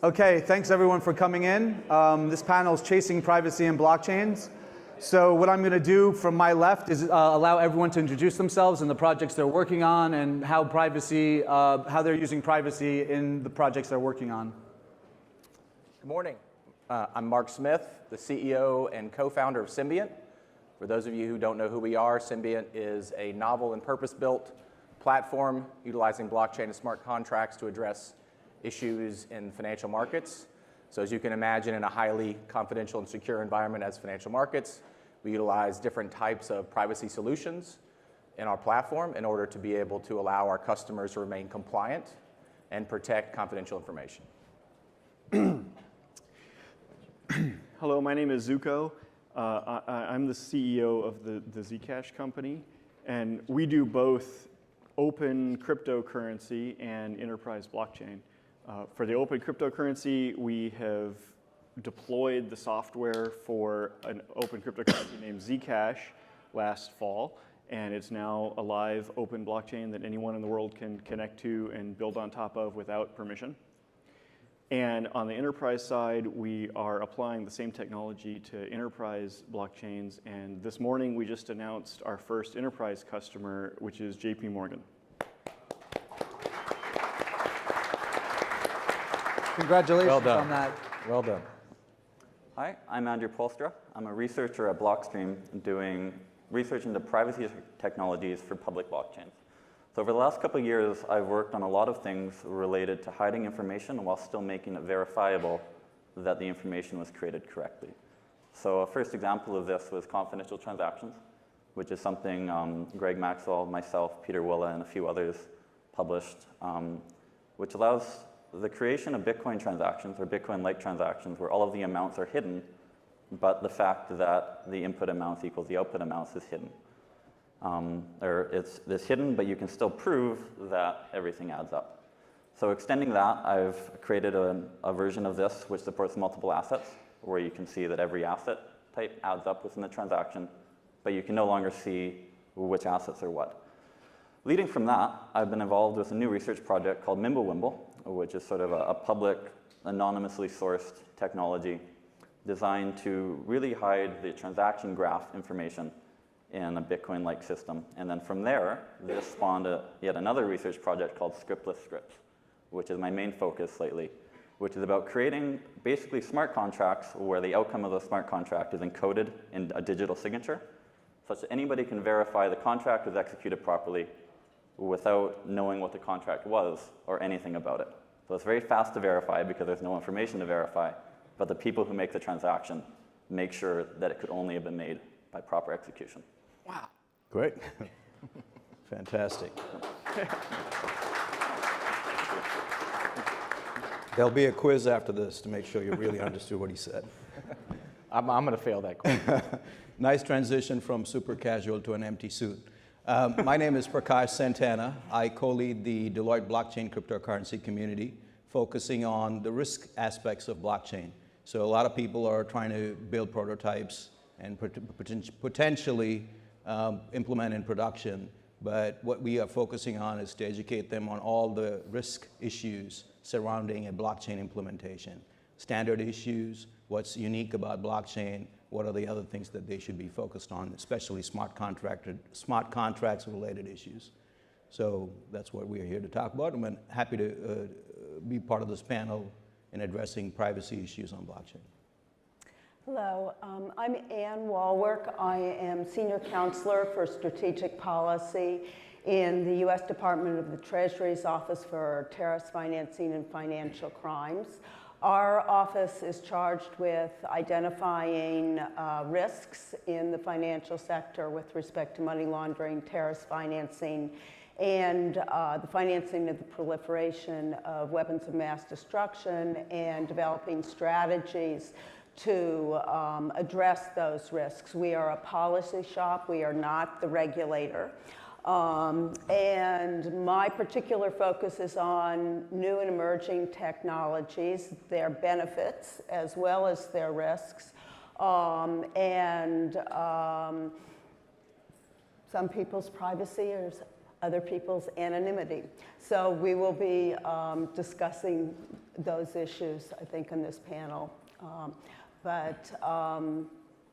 Okay, thanks everyone for coming in. This panel is Chasing Privacy in Blockchains. So what I'm going to do from my left is allow everyone to introduce themselves and the projects they're working on and how they're using privacy in the projects they're working on. Good morning. I'm Mark Smith, the CEO and co-founder of Symbiont. For those of you who don't know who we are, Symbiont is a novel and purpose-built platform utilizing blockchain and smart contracts to address issues in financial markets. So as you can imagine, in a highly confidential and secure environment as financial markets, we utilize different types of privacy solutions in our platform in order to be able to allow our customers to remain compliant and protect confidential information. Hello, my name is Zuko. I'm the CEO of the Zcash company, and we do both open cryptocurrency and enterprise blockchain. For the open cryptocurrency, we have deployed the software for an open cryptocurrency named Zcash last fall, and it's now a live open blockchain that anyone in the world can connect to and build on top of without permission. And on the enterprise side, we are applying the same technology to enterprise blockchains, and this morning we just announced our first enterprise customer, which is JP Morgan. Congratulations on that. Well done. Hi, I'm Andrew Polstra. I'm a researcher at Blockstream doing research into privacy technologies for public blockchains. So over the last couple of years, I've worked on a lot of things related to hiding information while still making it verifiable that the information was created correctly. So a first example of this was confidential transactions, which is something Greg Maxwell, myself, Peter Willa, and a few others published, which allows the creation of Bitcoin transactions or Bitcoin-like transactions where all of the amounts are hidden, but the fact that the input amounts equals the output amounts is hidden. It's hidden, but you can still prove that everything adds up. So extending that, I've created a version of this which supports multiple assets, where you can see that every asset type adds up within the transaction, but you can no longer see which assets are what. Leading from that, I've been involved with a new research project called Mimblewimble, which is sort of a public, anonymously sourced technology designed to really hide the transaction graph information in a Bitcoin-like system. And then from there, this spawned yet another research project called Scriptless Scripts, which is my main focus lately, which is about creating basically smart contracts where the outcome of the smart contract is encoded in a digital signature, such that anybody can verify the contract was executed properly without knowing what the contract was or anything about it. So it's very fast to verify because there's no information to verify, but the people who make the transaction make sure that it could only have been made by proper execution. Wow. Great. Fantastic. There'll be a quiz after this to make sure you really understood what he said. I'm going to fail that quiz. Nice transition from super casual to an empty suit. My name is Prakash Santana. I co-lead the Deloitte blockchain cryptocurrency community, focusing on the risk aspects of blockchain. So a lot of people are trying to build prototypes and potentially implement in production, but what we are focusing on is to educate them on all the risk issues surrounding a blockchain implementation. Standard issues, what's unique about blockchain, what are the other things that they should be focused on, especially smart contracts related issues. So that's what we're here to talk about. I'm happy to be part of this panel in addressing privacy issues on blockchain. Hello, I'm Ann Walwork. I am Senior Counselor for Strategic Policy in the U.S. Department of the Treasury's Office for Terrorist Financing and Financial Crimes. Our office is charged with identifying risks in the financial sector with respect to money laundering, terrorist financing, and the financing of the proliferation of weapons of mass destruction, and developing strategies to address those risks. We are a policy shop. We are not the regulator. And my particular focus is on new and emerging technologies, their benefits as well as their risks, and some people's privacy or other people's anonymity. So we will be discussing those issues, I think, in this panel.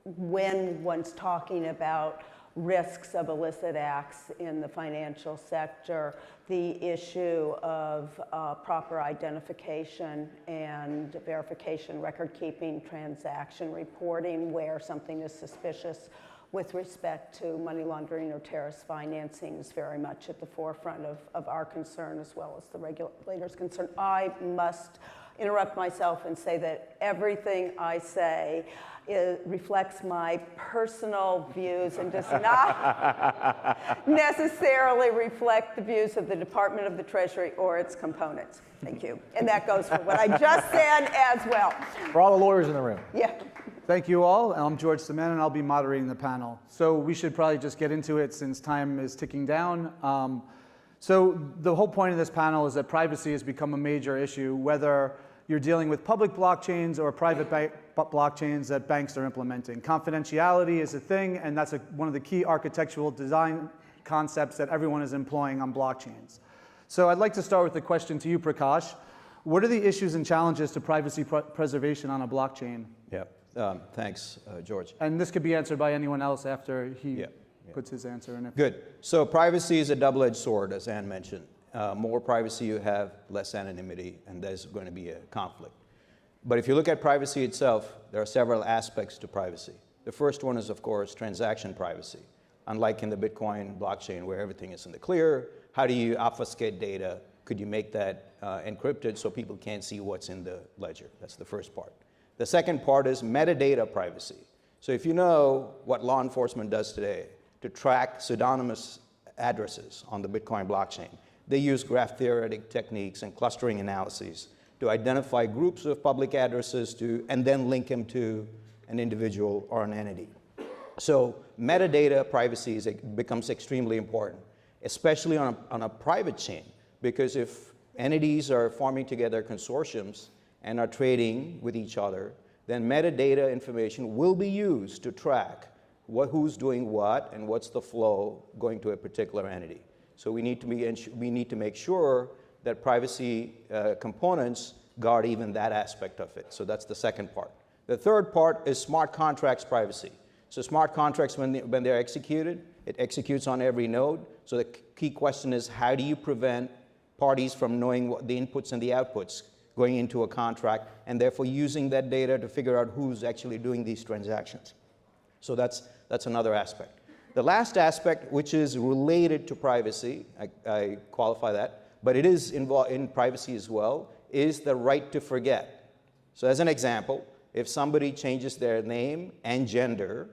When one's talking about risks of illicit acts in the financial sector, the issue of proper identification and verification, record keeping, transaction reporting where something is suspicious with respect to money laundering or terrorist financing is very much at the forefront of our concern as well as the regulators' concern. I must interrupt myself and say that everything I say reflects my personal views and does not necessarily reflect the views of the Department of the Treasury or its components. Thank you. And that goes for what I just said as well. For all the lawyers in the room. Yeah. Thank you all. I'm George Seman, and I'll be moderating the panel. So we should probably just get into it since time is ticking down. So the whole point of this panel is that privacy has become a major issue, whether you're dealing with public blockchains or private blockchains that banks are implementing. Confidentiality is a thing, and that's one of the key architectural design concepts that everyone is employing on blockchains. So I'd like to start with a question to you, Prakash. What are the issues and challenges to privacy preservation on a blockchain? Yeah. Thanks, George. And this could be answered by anyone else after he puts his answer in. Good. So privacy is a double-edged sword, as Ann mentioned. More privacy you have, less anonymity, and there's going to be a conflict. But if you look at privacy itself, there are several aspects to privacy. The first one is, of course, transaction privacy. Unlike in the Bitcoin blockchain where everything is in the clear, how do you obfuscate data? Could you make that encrypted so people can't see what's in the ledger? That's the first part. The second part is metadata privacy. So if you know what law enforcement does today to track pseudonymous addresses on the Bitcoin blockchain, they use graph theoretic techniques and clustering analyses to identify groups of public addresses and then link them to an individual or an entity. So metadata privacy becomes extremely important, especially on a private chain, because if entities are forming together consortiums and are trading with each other, then metadata information will be used to track who's doing what and what's the flow going to a particular entity. So we need to make sure that privacy components guard even that aspect of it. So that's the second part. The third part is smart contracts privacy. So smart contracts, when they're executed, it executes on every node. So the key question is, how do you prevent parties from knowing what the inputs and the outputs going into a contract, and therefore using that data to figure out who's actually doing these transactions? So that's another aspect. The last aspect, which is related to privacy, I qualify that, but it is involved in privacy as well, is the right to forget. So as an example, if somebody changes their name and gender,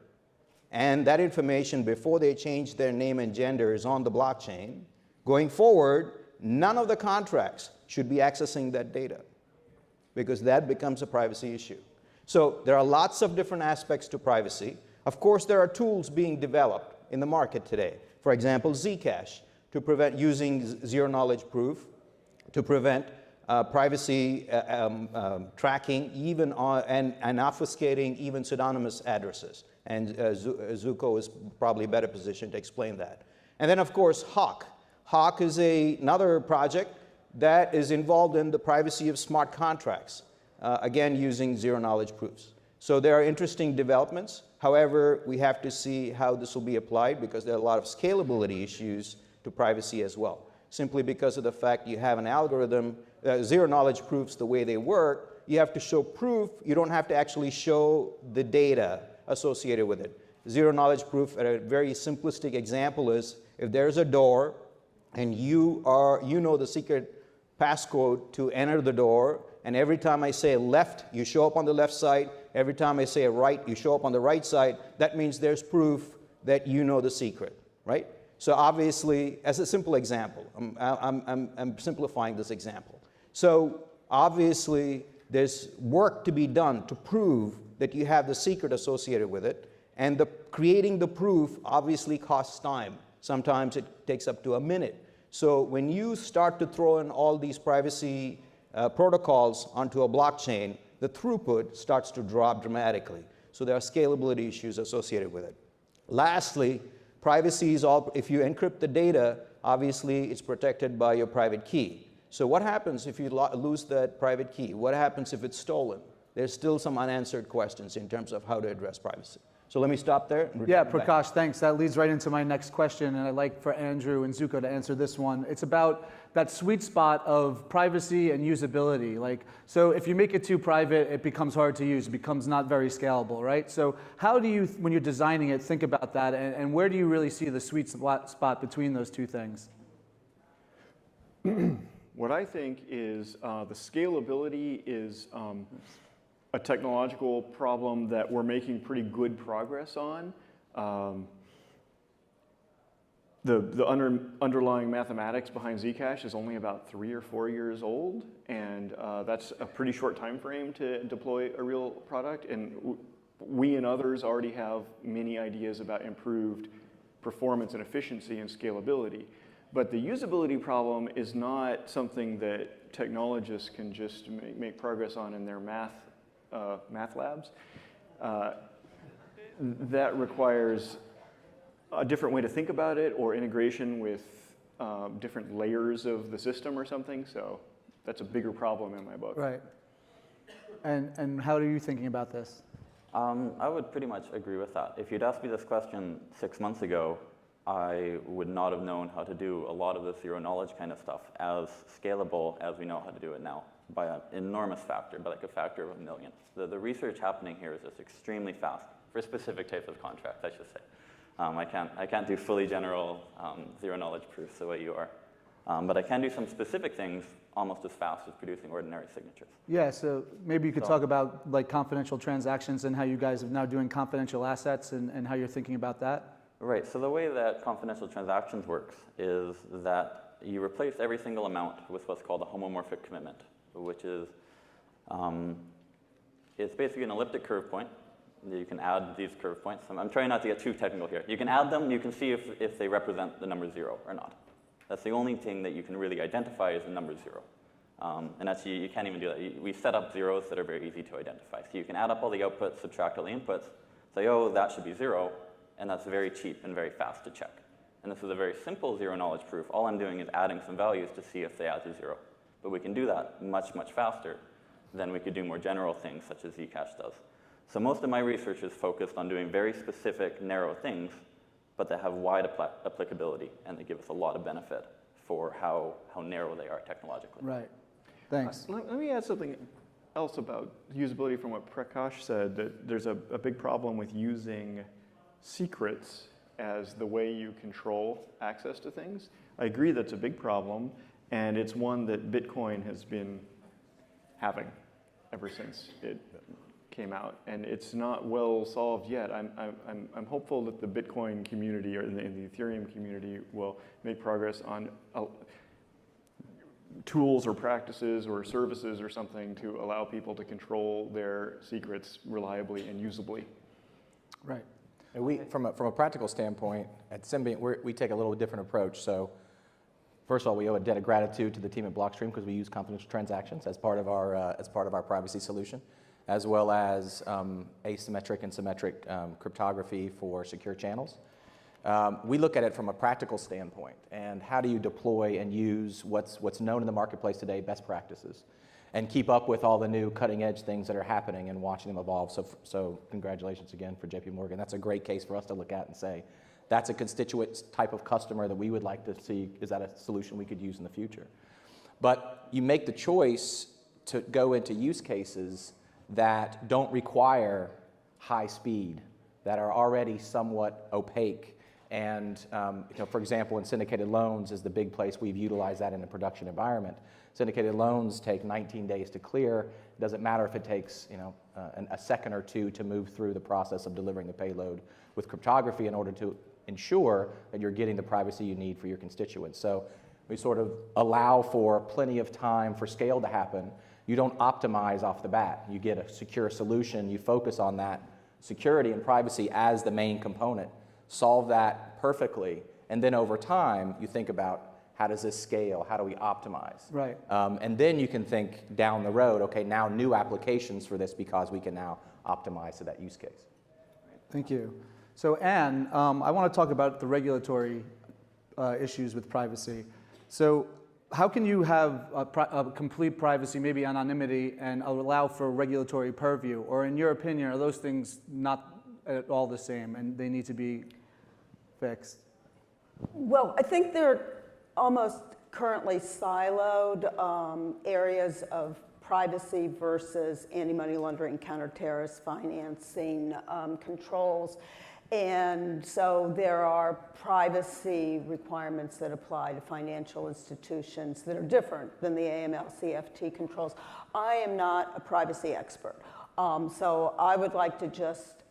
and that information before they change their name and gender is on the blockchain, going forward, none of the contracts should be accessing that data, because that becomes a privacy issue. So there are lots of different aspects to privacy. Of course, there are tools being developed in the market today. For example, Zcash, to prevent using zero-knowledge proof, to prevent privacy tracking even and obfuscating even pseudonymous addresses. And Zuko is probably better positioned to explain that. And then, of course, Hawk. Hawk is another project that is involved in the privacy of smart contracts, again, using zero-knowledge proofs. So there are interesting developments. However, we have to see how this will be applied, because there are a lot of scalability issues to privacy as well. Simply because of the fact you have an algorithm, zero-knowledge proofs, the way they work, you have to show proof. You don't have to actually show the data associated with it. Zero-knowledge proof, a very simplistic example is, if there's a door and you know the secret passcode to enter the door, and every time I say left, you show up on the left side. Every time I say right, you show up on the right side. That means there's proof that you know the secret, right? So obviously, as a simple example, I'm simplifying this example. So obviously, there's work to be done to prove that you have the secret associated with it, and creating the proof obviously costs time. Sometimes it takes up to a minute. So when you start to throw in all these privacy protocols onto a blockchain, the throughput starts to drop dramatically. So there are scalability issues associated with it. Lastly, privacy is all, if you encrypt the data, obviously it's protected by your private key. So what happens if you lose that private key? What happens if it's stolen? There's still some unanswered questions in terms of how to address privacy. So let me stop there. And Yeah, return back. Prakash, thanks. That leads right into my next question, and I'd like for Andrew and Zuko to answer this one. It's about that sweet spot of privacy and usability. Like, so if you make it too private, it becomes hard to use. It becomes not very scalable, right? So how do you, when you're designing it, think about that, and where do you really see the sweet spot between those two things? What I think is the scalability is a technological problem that we're making pretty good progress on. The underlying mathematics behind Zcash is only about 3 or 4 years old, and that's a pretty short time frame to deploy a real product. And we and others already have many ideas about improved performance and efficiency and scalability. But the usability problem is not something that technologists can just make progress on in their math labs. That requires a different way to think about it, or integration with different layers of the system or something. So that's a bigger problem in my book. Right. And how are you thinking about this? I would pretty much agree with that. If you'd asked me this question 6 months ago, I would not have known how to do a lot of the zero knowledge kind of stuff as scalable as we know how to do it now, by an enormous factor, by like a factor of 1,000,000. The research happening here is just extremely fast for specific types of contracts, I should say. I can't do fully general zero knowledge proofs the way you are, but I can do some specific things almost as fast as producing ordinary signatures. Yeah, so maybe you could talk about like confidential transactions and how you guys are now doing confidential assets and how you're thinking about that. Right, so the way that confidential transactions works is that you replace every single amount with what's called a homomorphic commitment, which is, it's basically an elliptic curve point. You can add these curve points. I'm trying not to get too technical here. You can add them, you can see if they represent the number 0 or not. That's the only thing that you can really identify as the number 0. And actually, you can't even do that. We set up zeros that are very easy to identify. So you can add up all the outputs, subtract all the inputs, say, oh, that should be 0, and that's very cheap and very fast to check. And this is a very simple zero knowledge proof. All I'm doing is adding some values to see if they add to 0. But we can do that much, much faster than we could do more general things such as Zcash does. So most of my research is focused on doing very specific, narrow things, but that have wide applicability, and they give us a lot of benefit for how narrow they are technologically. Right. Thanks. Let me add something else about usability from what Prakash said, that there's a big problem with using secrets as the way you control access to things. I agree that's a big problem, and it's one that Bitcoin has been having ever since it came out, and it's not well solved yet. I'm hopeful that the Bitcoin community or in the Ethereum community will make progress on tools or practices or services or something to allow people to control their secrets reliably and usably. Right. And from a practical standpoint, at Symbiont, we take a little different approach. So first of all, we owe a debt of gratitude to the team at Blockstream because we use confidential transactions as part of our privacy solution, as well as asymmetric and symmetric cryptography for secure channels. We look at it from a practical standpoint, and how do you deploy and use what's known in the marketplace today, best practices, and keep up with all the new cutting-edge things that are happening and watching them evolve. So congratulations again for JP Morgan. That's a great case for us to look at and say, that's a constituent type of customer that we would like to see. Is that a solution we could use in the future? But you make the choice to go into use cases that don't require high speed, that are already somewhat opaque. And for example, in syndicated loans is the big place we've utilized that in a production environment. Syndicated loans take 19 days to clear. It doesn't matter if it takes a second or two to move through the process of delivering the payload with cryptography in order to ensure that you're getting the privacy you need for your constituents. So we sort of allow for plenty of time for scale to happen. You don't optimize off the bat. You get a secure solution. You focus on that security and privacy as the main component. Solve that perfectly. And then over time, you think about, how does this scale? How do we optimize? Right. And then you can think down the road, okay, now new applications for this because we can now optimize to that use case. Thank you. So Anne, I want to talk about the regulatory issues with privacy. So how can you have a complete privacy, maybe anonymity, and allow for regulatory purview? Or in your opinion, are those things not at all the same and they need to be fixed? Well, I think they're almost currently siloed areas of privacy versus anti-money laundering, counter-terrorist financing controls. And so there are privacy requirements that apply to financial institutions that are different than the AML-CFT controls. I am not a privacy expert. So I would like to just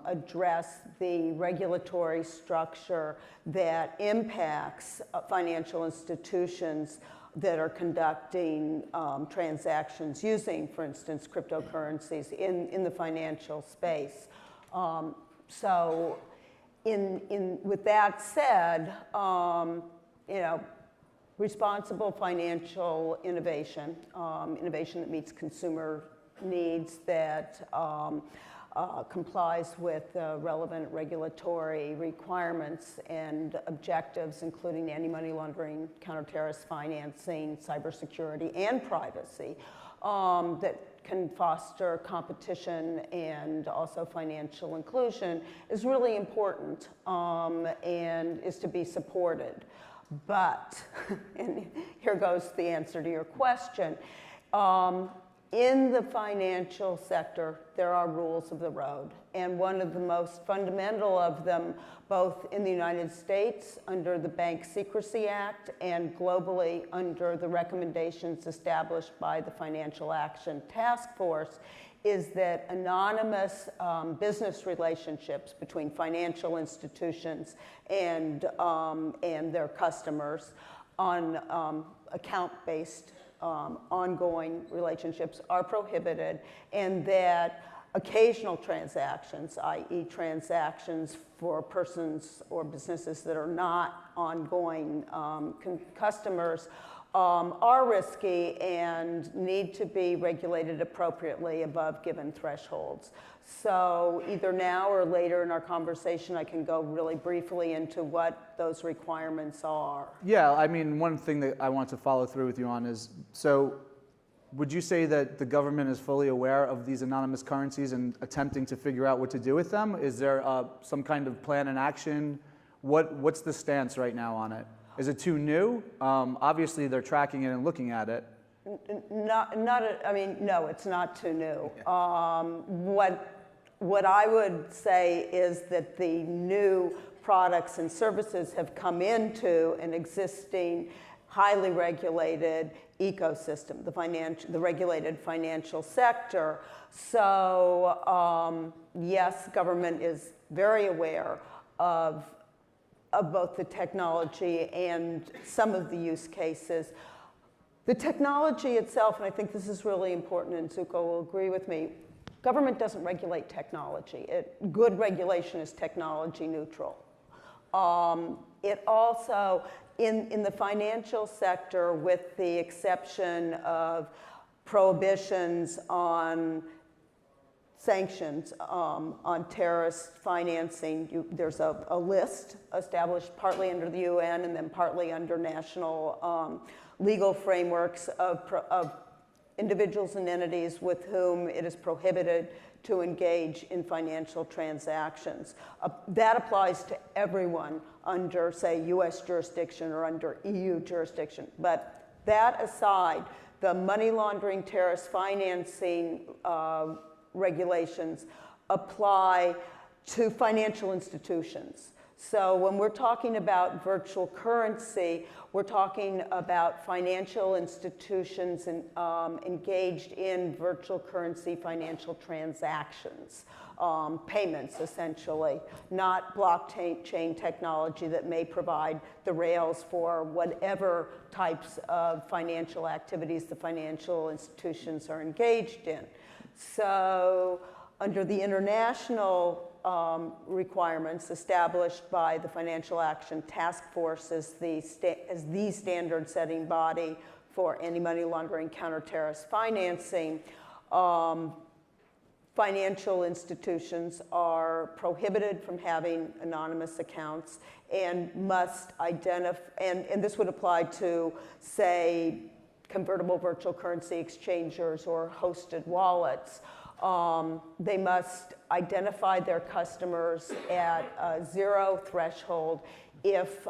address the regulatory structure that impacts financial institutions that are conducting transactions using, for instance, cryptocurrencies in the financial space. So with that said, responsible financial innovation, innovation that meets consumer needs, that complies with relevant regulatory requirements and objectives, including anti-money laundering, counter-terrorist financing, cybersecurity, and privacy, that can foster competition and also financial inclusion, is really important and is to be supported. But, and here goes the answer to your question, in the financial sector, there are rules of the road, and one of the most fundamental of them, both in the United States under the Bank Secrecy Act and globally under the recommendations established by the Financial Action Task Force, is that anonymous business relationships between financial institutions and their customers on account-based ongoing relationships are prohibited, and that occasional transactions, i.e. transactions for persons or businesses that are not ongoing customers, are risky and need to be regulated appropriately above given thresholds. So either now or later in our conversation, I can go really briefly into what those requirements are. Yeah, I mean, one thing that I want to follow through with you on is, so would you say that the government is fully aware of these anonymous currencies and attempting to figure out what to do with them? Is there some kind of plan in action? What's the stance right now on it? Is it too new? Obviously, they're tracking it and looking at it. No, it's not too new. What I would say is that the new products and services have come into an existing, highly regulated ecosystem, the regulated financial sector. So yes, government is very aware of both the technology and some of the use cases. The technology itself, and I think this is really important, and Zuko will agree with me, government doesn't regulate technology. Good regulation is technology neutral. It also, in the financial sector, with the exception of prohibitions on sanctions on terrorist financing, there's a list established partly under the UN and then partly under national legal frameworks of individuals and entities with whom it is prohibited to engage in financial transactions. That applies to everyone under, say, US jurisdiction or under EU jurisdiction. But that aside, the money laundering, terrorist financing regulations apply to financial institutions. So when we're talking about virtual currency, we're talking about financial institutions engaged in virtual currency financial transactions, payments essentially, not blockchain technology that may provide the rails for whatever types of financial activities the financial institutions are engaged in. So under the international requirements established by the Financial Action Task Force as the standard-setting body for anti-money laundering, counter-terrorist financing, financial institutions are prohibited from having anonymous accounts and must identify, and this would apply to, say, convertible virtual currency exchangers or hosted wallets. They must identify their customers at a zero threshold if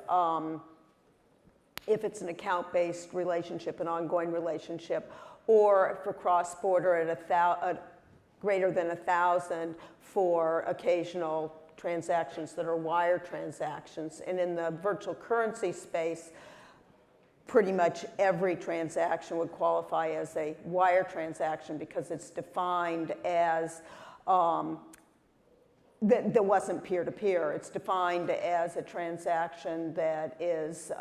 it's an account-based relationship, an ongoing relationship, or for cross-border at greater than 1,000 for occasional transactions that are wire transactions. And in the virtual currency space, pretty much every transaction would qualify as a wire transaction because it's defined as, that wasn't peer-to-peer. It's defined as a transaction that is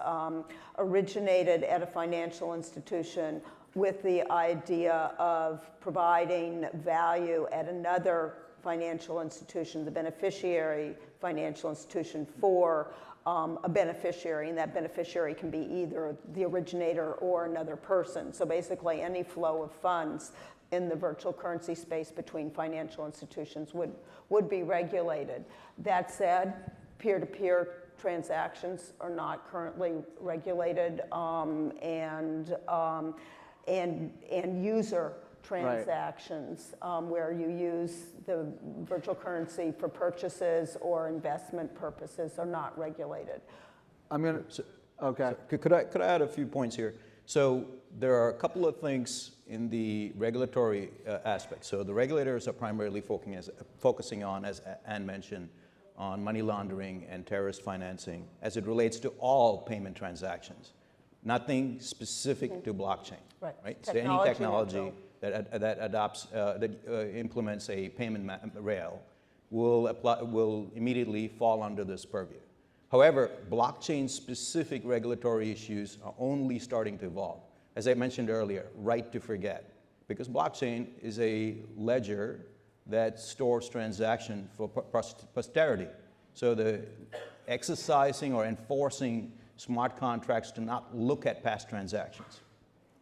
originated at a financial institution with the idea of providing value at another financial institution, the beneficiary financial institution, for a beneficiary, and that beneficiary can be either the originator or another person. So basically any flow of funds in the virtual currency space between financial institutions would be regulated. That said, peer-to-peer transactions are not currently regulated, and user transactions, where you use the virtual currency for purchases or investment purposes, are not regulated. Okay. Could I add a few points here? So there are a couple of things in the regulatory aspect. So the regulators are primarily focusing on, as Ann mentioned, on money laundering and terrorist financing as it relates to all payment transactions. Nothing specific to blockchain. Right? So any technology that implements a payment rail will immediately fall under this purview. However, blockchain-specific regulatory issues are only starting to evolve. As I mentioned earlier, right to forget, because blockchain is a ledger that stores transaction for posterity. So the exercising or enforcing smart contracts to not look at past transactions.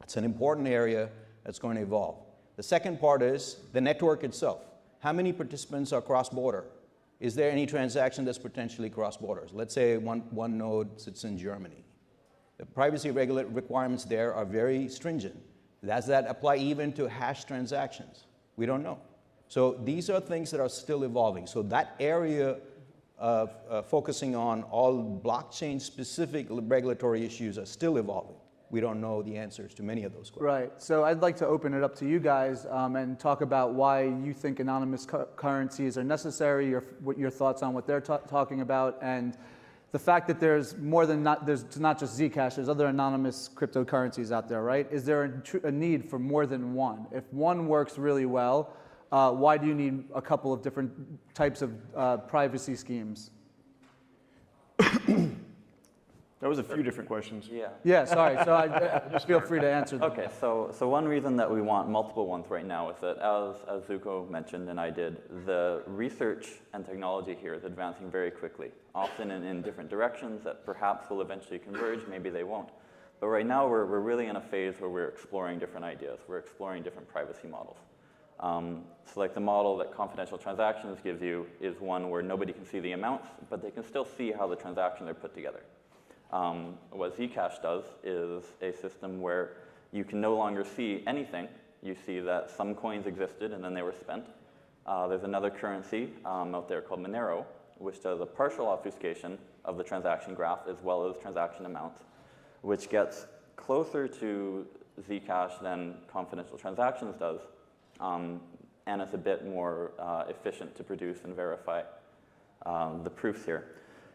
It's an important area that's going to evolve. The second part is the network itself. How many participants are cross-border? Is there any transaction that's potentially cross-border? Let's say one node sits in Germany. The privacy requirements there are very stringent. Does that apply even to hash transactions? We don't know. So these are things that are still evolving. So that area of focusing on all blockchain-specific regulatory issues are still evolving. We don't know the answers to many of those questions. Right. So I'd like to open it up to you guys and talk about why you think anonymous currencies are necessary, what your thoughts on what they're talking about, and the fact that there's not just Zcash, there's other anonymous cryptocurrencies out there, right? Is there a need for more than one? If one works really well, why do you need a couple of different types of privacy schemes? That was a few different questions. Yeah. Sorry. So just feel free to answer them. Okay, so one reason that we want multiple ones right now is that, as Zuko mentioned and I did, the research and technology here is advancing very quickly, often in different directions that perhaps will eventually converge, maybe they won't. But right now we're really in a phase where we're exploring different ideas. We're exploring different privacy models. So like the model that confidential transactions gives you is one where nobody can see the amounts, but they can still see how the transactions are put together. What Zcash does is a system where you can no longer see anything. You see that some coins existed and then they were spent. There's another currency out there called Monero, which does a partial obfuscation of the transaction graph as well as transaction amounts, which gets closer to Zcash than confidential transactions does, and it's a bit more efficient to produce and verify the proofs here.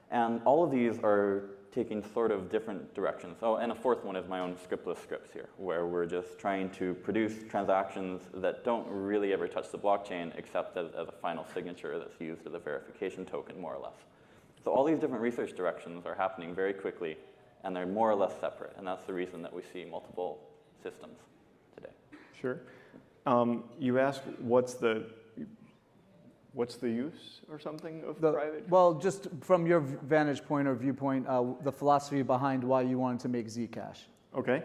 And all of these are taking sort of different directions. Oh, and a fourth one is my own scriptless scripts here, where we're just trying to produce transactions that don't really ever touch the blockchain except as a final signature that's used as a verification token, more or less. So all these different research directions are happening very quickly, and they're more or less separate, and that's the reason that we see multiple systems today. Sure. You asked what's the use or something of private? Well, just from your vantage point or viewpoint, the philosophy behind why you wanted to make Zcash. Okay.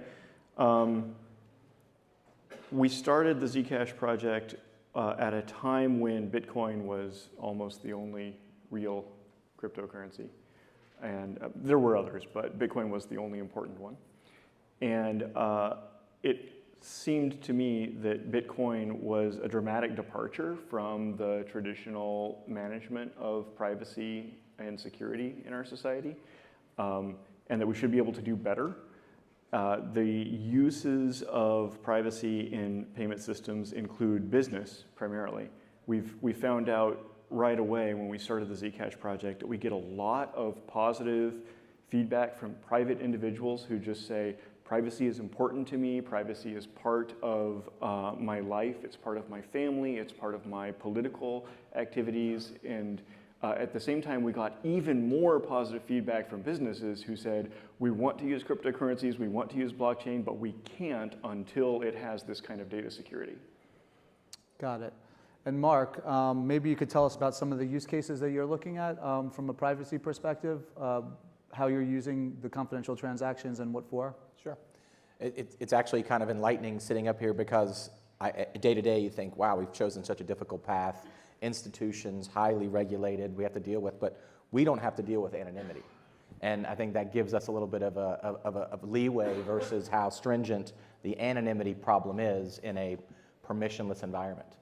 We started the Zcash project at a time when Bitcoin was almost the only real cryptocurrency. And there were others, but Bitcoin was the only important one. And it seemed to me that Bitcoin was a dramatic departure from the traditional management of privacy and security in our society, and that we should be able to do better. The uses of privacy in payment systems include business primarily. We found out right away when we started the Zcash project that we get a lot of positive feedback from private individuals who just say, privacy is important to me, privacy is part of my life, it's part of my family, it's part of my political activities, and at the same time we got even more positive feedback from businesses who said, we want to use cryptocurrencies, we want to use blockchain, but we can't until it has this kind of data security. Got it. And Mark, maybe you could tell us about some of the use cases that you're looking at from a privacy perspective, how you're using the confidential transactions and what for? Sure. It's actually kind of enlightening sitting up here because day to day you think, wow, we've chosen such a difficult path, institutions, highly regulated, we have to deal with, but we don't have to deal with anonymity. And I think that gives us a little bit of a leeway versus how stringent the anonymity problem is in a permissionless environment.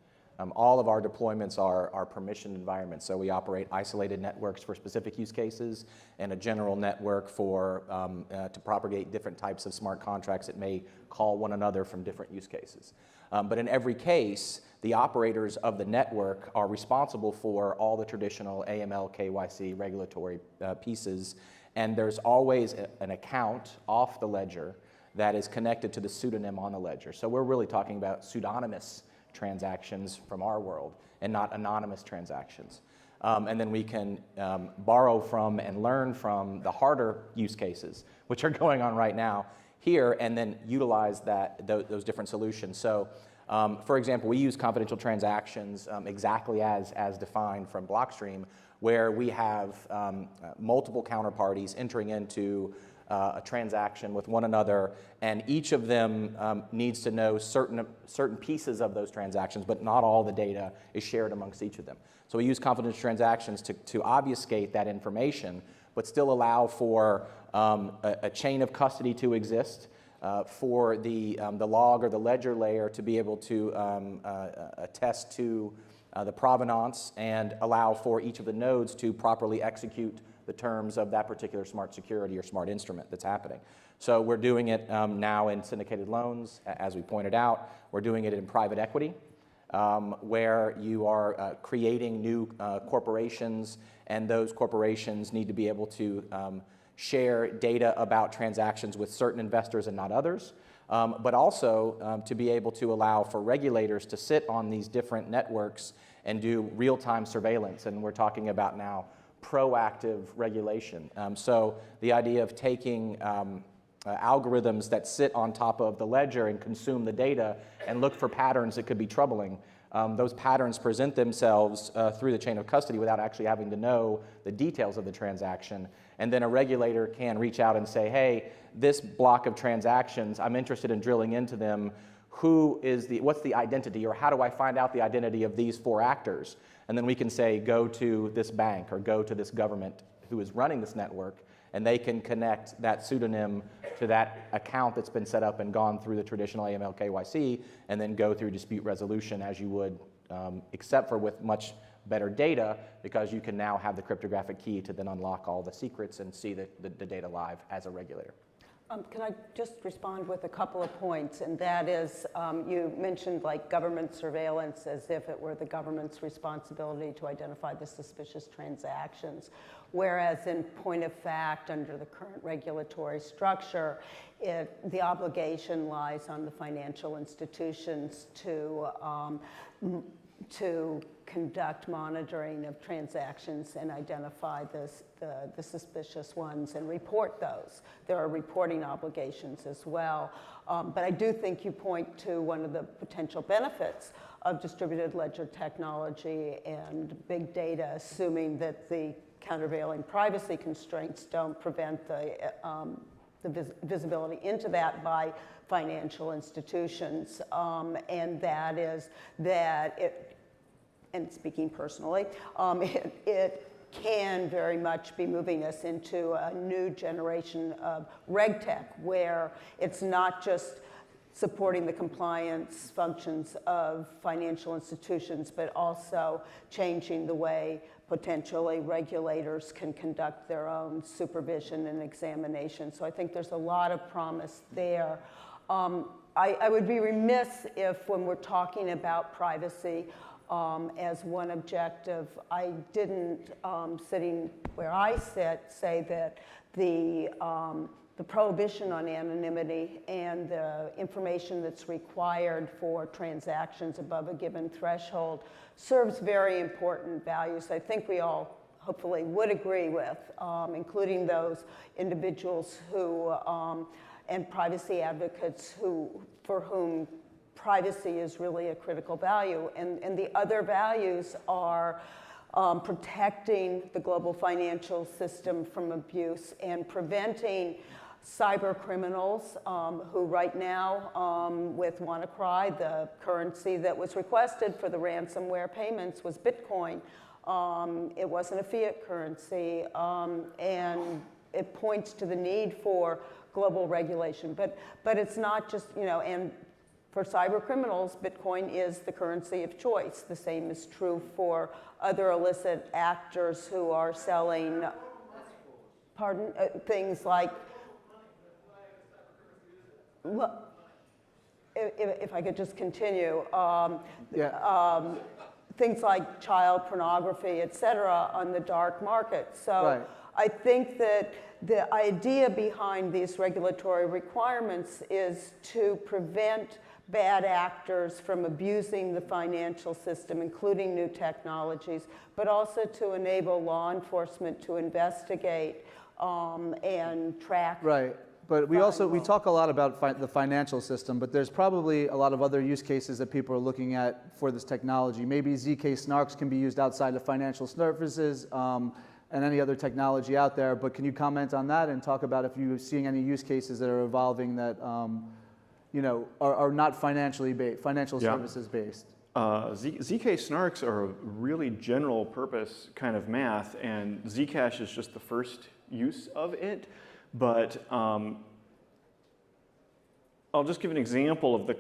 All of our deployments are permissioned environments, so we operate isolated networks for specific use cases and a general network for to propagate different types of smart contracts that may call one another from different use cases. But in every case, the operators of the network are responsible for all the traditional AML, KYC regulatory pieces, and there's always an account off the ledger that is connected to the pseudonym on the ledger. So we're really talking about pseudonymous transactions from our world and not anonymous transactions. And then we can borrow from and learn from the harder use cases, which are going on right now here, and then utilize those different solutions. So, for example, we use confidential transactions exactly as defined from Blockstream, where we have multiple counterparties entering into a transaction with one another, and each of them needs to know certain pieces of those transactions, but not all the data is shared amongst each of them. So we use confidential transactions to obfuscate that information, but still allow for a chain of custody to exist, for the log or the ledger layer to be able to attest to the provenance and allow for each of the nodes to properly execute the terms of that particular smart security or smart instrument that's happening. So we're doing it now in syndicated loans, as we pointed out. We're doing it in private equity, where you are creating new corporations, and those corporations need to be able to share data about transactions with certain investors and not others, but also to be able to allow for regulators to sit on these different networks and do real-time surveillance. And we're talking about now proactive regulation. So the idea of taking algorithms that sit on top of the ledger and consume the data and look for patterns that could be troubling. Those patterns present themselves through the chain of custody without actually having to know the details of the transaction. And then a regulator can reach out and say, hey, this block of transactions, I'm interested in drilling into them. What's the identity, or how do I find out the identity of these 4 actors? And then we can say, go to this bank or go to this government who is running this network, and they can connect that pseudonym to that account that's been set up and gone through the traditional AML KYC, and then go through dispute resolution as you would, except for with much better data, because you can now have the cryptographic key to then unlock all the secrets and see the data live as a regulator. Can I just respond with a couple of points? And that is, you mentioned like government surveillance as if it were the government's responsibility to identify the suspicious transactions. Whereas in point of fact, under the current regulatory structure, the obligation lies on the financial institutions to conduct monitoring of transactions and identify the suspicious ones and report those. There are reporting obligations as well. But I do think you point to one of the potential benefits of distributed ledger technology and big data, assuming that the countervailing privacy constraints don't prevent the visibility into that by financial institutions, and that is that it, and speaking personally, it can very much be moving us into a new generation of RegTech, where it's not just supporting the compliance functions of financial institutions, but also changing the way potentially regulators can conduct their own supervision and examination. So I think there's a lot of promise there. I would be remiss if, when we're talking about privacy as one objective, I didn't, sitting where I sit, say that the prohibition on anonymity and the information that's required for transactions above a given threshold serves very important values I think we all hopefully would agree with, including those individuals who, and privacy advocates for whom privacy is really a critical value. And the other values are protecting the global financial system from abuse and preventing cyber criminals who right now with WannaCry, the currency that was requested for the ransomware payments was Bitcoin. It wasn't a fiat currency, and it points to the need for global regulation. But it's not just, and for cyber criminals, Bitcoin is the currency of choice. The same is true for other illicit actors who are selling, things like, well, if I could just continue, things like child pornography, et cetera, on the dark market. So Right. I think that the idea behind these regulatory requirements is to prevent bad actors from abusing the financial system, including new technologies, but also to enable law enforcement to investigate and track. Right. But we talk a lot about the financial system, but there's probably a lot of other use cases that people are looking at for this technology. Maybe ZK snarks can be used outside of financial services and any other technology out there. But can you comment on that and talk about if you're seeing any use cases that are evolving that are not financial services based? ZK snarks are a really general purpose kind of math, and Zcash is just the first use of it. But I'll just give an example of the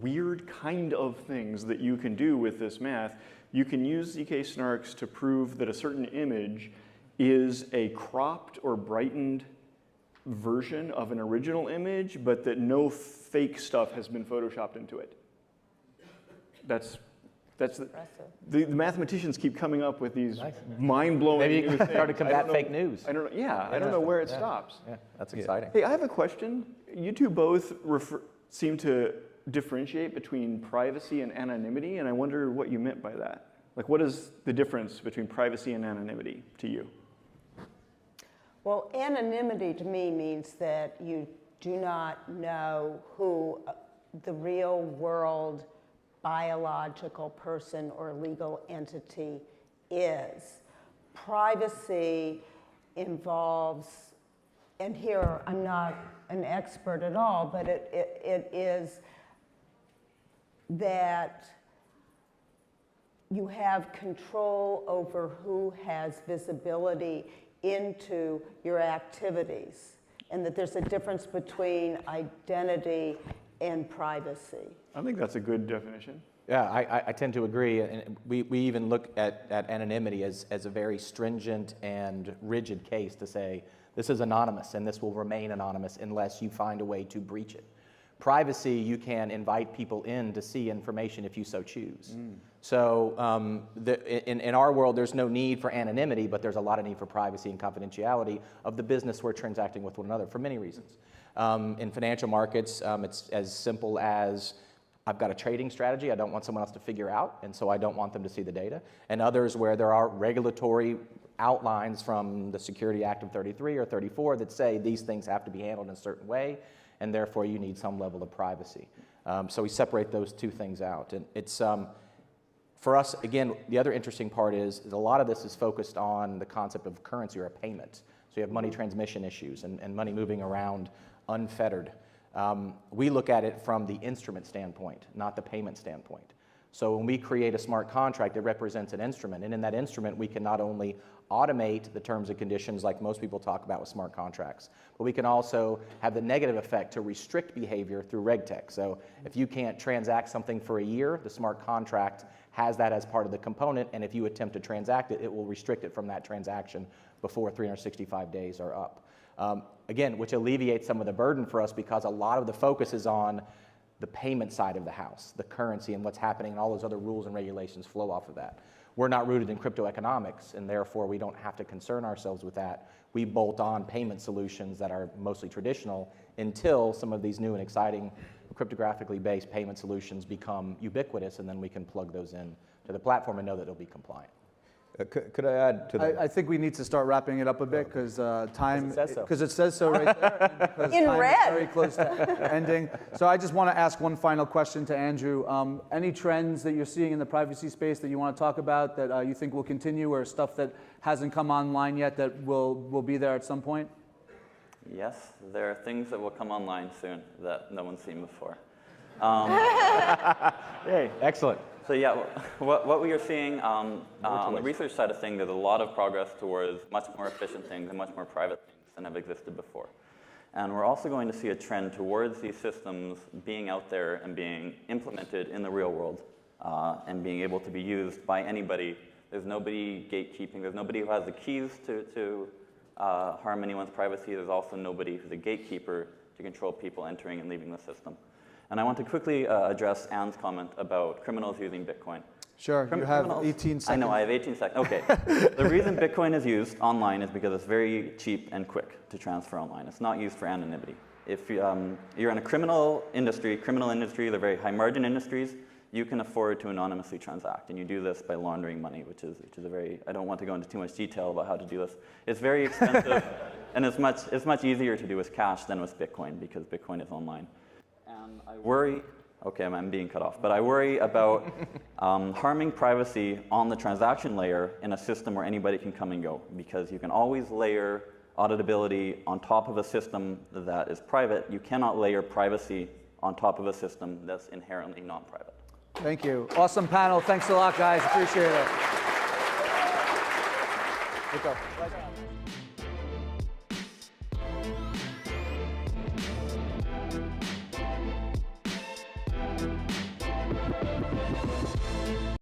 weird kind of things that you can do with this math. You can use ZK snarks to prove that a certain image is a cropped or brightened version of an original image, but that no fake stuff has been photoshopped into it. That's the mathematicians keep coming up with these mind-blowing Maybe you new can things. start to combat fake news. I don't know where it stops. Yeah, that's exciting. Hey, I have a question. You two both seem to differentiate between privacy and anonymity, and I wonder what you meant by that. Like, what is the difference between privacy and anonymity to you? Well, anonymity to me means that you do not know who the real world biological person or legal entity is. Privacy involves, and here I'm not an expert at all, but it is that you have control over who has visibility into your activities, and that there's a difference between identity and privacy. I think that's a good definition. Yeah, I tend to agree. And we even look at anonymity as a very stringent and rigid case to say this is anonymous and this will remain anonymous unless you find a way to breach it. Privacy, you can invite people in to see information if you so choose. So in our world, there's no need for anonymity, but there's a lot of need for privacy and confidentiality of the business we're transacting with one another for many reasons. In financial markets, it's as simple as I've got a trading strategy I don't want someone else to figure out, and so I don't want them to see the data. And others where there are regulatory outlines from the Security Act of 33 or 34 that say these things have to be handled in a certain way, and therefore you need some level of privacy. So we separate those two things out. And it's, for us, again, the other interesting part is a lot of this is focused on the concept of currency or a payment. So you have money transmission issues and money moving around unfettered. We look at it from the instrument standpoint, not the payment standpoint. So when we create a smart contract, it represents an instrument. And in that instrument, we can not only automate the terms and conditions like most people talk about with smart contracts, but we can also have the negative effect to restrict behavior through RegTech. So if you can't transact something for a year, the smart contract has that as part of the component, and if you attempt to transact it, it will restrict it from that transaction before 365 days are up. Again, which alleviates some of the burden for us because a lot of the focus is on the payment side of the house, the currency and what's happening, and all those other rules and regulations flow off of that. We're not rooted in crypto economics, and therefore we don't have to concern ourselves with that. We bolt on payment solutions that are mostly traditional until some of these new and exciting cryptographically based payment solutions become ubiquitous, and then we can plug those in to the platform and know that it'll be compliant. Could I add to that? I think we need to start wrapping it up a bit because time, Because it says so. because it says so right there, and because In time red. is very close to ending. So I just want to ask one final question to Andrew. Any trends that you're seeing in the privacy space that you want to talk about that you think will continue, or stuff that hasn't come online yet that will be there at some point? Yes, there are things that will come online soon that no one's seen before. Yay, excellent. So yeah, what we are seeing on the research side of things, there's a lot of progress towards much more efficient things and much more private things than have existed before. And we're also going to see a trend towards these systems being out there and being implemented in the real world and being able to be used by anybody. There's nobody gatekeeping. There's nobody who has the keys to harm anyone's privacy. There's also nobody who's a gatekeeper to control people entering and leaving the system. And I want to quickly address Anne's comment about criminals using Bitcoin. Sure, you have 18 seconds. I know, I have 18 seconds. Okay. The reason Bitcoin is used online is because it's very cheap and quick to transfer online. It's not used for anonymity. If you're in a criminal industry, they're very high margin industries, you can afford to anonymously transact. And you do this by laundering money, which is a very, I don't want to go into too much detail about how to do this. It's very expensive, and it's much easier to do with cash than with Bitcoin because Bitcoin is online. And I worry, okay, I'm being cut off, but I worry about harming privacy on the transaction layer in a system where anybody can come and go, because you can always layer auditability on top of a system that is private. You cannot layer privacy on top of a system that's inherently non-private. Thank you. Awesome panel. Thanks a lot, guys. Appreciate it. Good job.